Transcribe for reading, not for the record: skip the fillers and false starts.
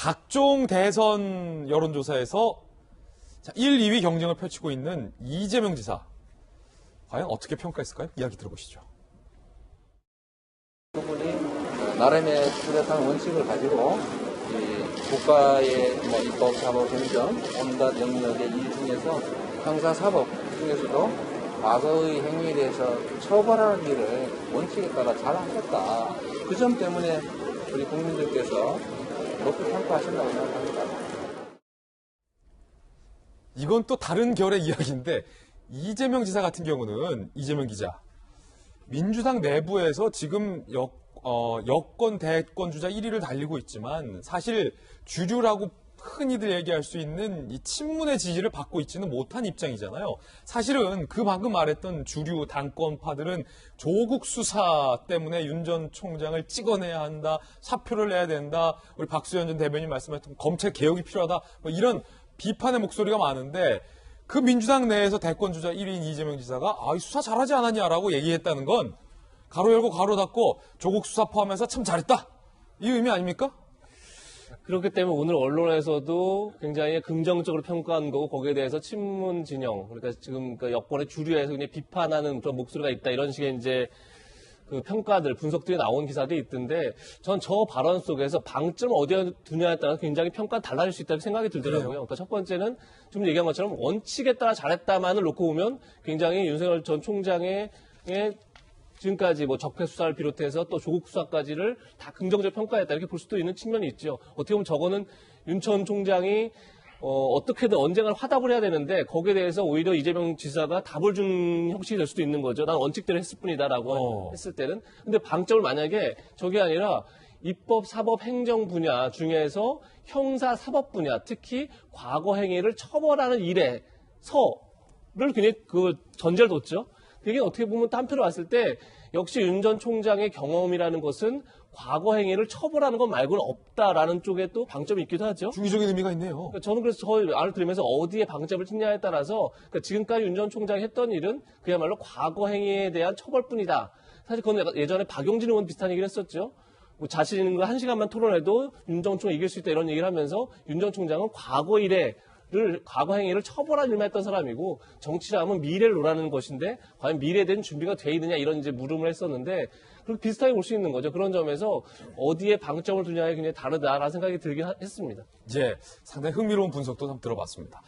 각종 대선 여론조사에서 1, 2위 경쟁을 펼치고 있는 이재명 지사. 과연 어떻게 평가했을까요? 이야기 들어보시죠. 그분이 나름의 뚜렷한 원칙을 가지고 이 국가의 입법, 사법, 행정, 온갖 영역의 일 중에서 형사사법 중에서도 과거의 행위에 대해서 처벌하는 일을 원칙에 따라 잘 하셨다. 그 점 때문에 우리 국민들께서 높이 평가하신다고 생각합니다. 이건 또 다른 결의 이야기인데 이재명 지사 같은 경우는 이재명 기자. 민주당 내부에서 지금 여권 대권 주자 1위를 달리고 있지만 사실 주류라고 흔히들 얘기할 수 있는 이 친문의 지지를 받고 있지는 못한 입장이잖아요. 사실은 그 방금 말했던 주류 당권파들은 조국 수사 때문에 윤 전 총장을 찍어내야 한다, 사표를 내야 된다, 우리 박수현 전 대변인 말씀하셨던 검찰 개혁이 필요하다, 뭐 이런 비판의 목소리가 많은데 그 민주당 내에서 대권 주자 1위인 이재명 지사가 수사 잘하지 않았냐라고 얘기했다는 건 가로 열고 가로 닫고 조국 수사 포함해서 참 잘했다. 이 의미 아닙니까? 그렇기 때문에 오늘 언론에서도 굉장히 긍정적으로 평가한 거고 거기에 대해서 친문 진영, 그러니까 지금 그 여권의 주류에서 그냥 비판하는 그런 목소리가 있다. 이런 식의 이제 그 평가들, 분석들이 나온 기사들이 있던데 전 저 발언 속에서 방점을 어디에 두냐에 따라서 굉장히 평가가 달라질 수 있다고 생각이 들더라고요. 그러니까 첫 번째는 좀 얘기한 것처럼 원칙에 따라 잘했다만을 놓고 보면 굉장히 윤석열 전 총장의 지금까지 뭐 적폐 수사를 비롯해서 또 조국 수사까지를 다 긍정적으로 평가했다 이렇게 볼 수도 있는 측면이 있죠. 어떻게 보면 저거는 윤 전 총장이 어떻게든 언젠가 화답을 해야 되는데 거기에 대해서 오히려 이재명 지사가 답을 준 형식이 될 수도 있는 거죠. 난 원칙대로 했을 뿐이다라고 했을 때는. 근데 방점을 만약에 저게 아니라 입법, 사법, 행정 분야 중에서 형사, 사법 분야, 특히 과거 행위를 처벌하는 일에서를 굉장히 그 전제를 뒀죠. 그게 어떻게 보면 또 한편으로 봤을 때 역시 윤 전 총장의 경험이라는 것은 과거 행위를 처벌하는 것 말고는 없다라는 쪽에 또 방점이 있기도 하죠. 중의적인 의미가 있네요. 그러니까 저는 그래서 저 말을 들으면서 어디에 방점을 찍냐에 따라서 그러니까 지금까지 윤 전 총장이 했던 일은 그야말로 과거 행위에 대한 처벌뿐이다. 사실 그건 예전에 박용진 의원 비슷한 얘기를 했었죠. 뭐 자신 있는 거 1시간만 토론해도 윤 전 총장 이길 수 있다 이런 얘기를 하면서 윤 전 총장은 과거 과거 행위를 처벌한 일만 했던 사람이고 정치라면 미래를 노라는 것인데 과연 미래에 대한 준비가 돼 있느냐 이런 이제 물음을 했었는데 그렇게 비슷하게 볼 수 있는 거죠. 그런 점에서 어디에 방점을 두냐에 굉장히 다르다라는 생각이 들긴 했습니다. 이제 상당히 흥미로운 분석도 좀 들어봤습니다.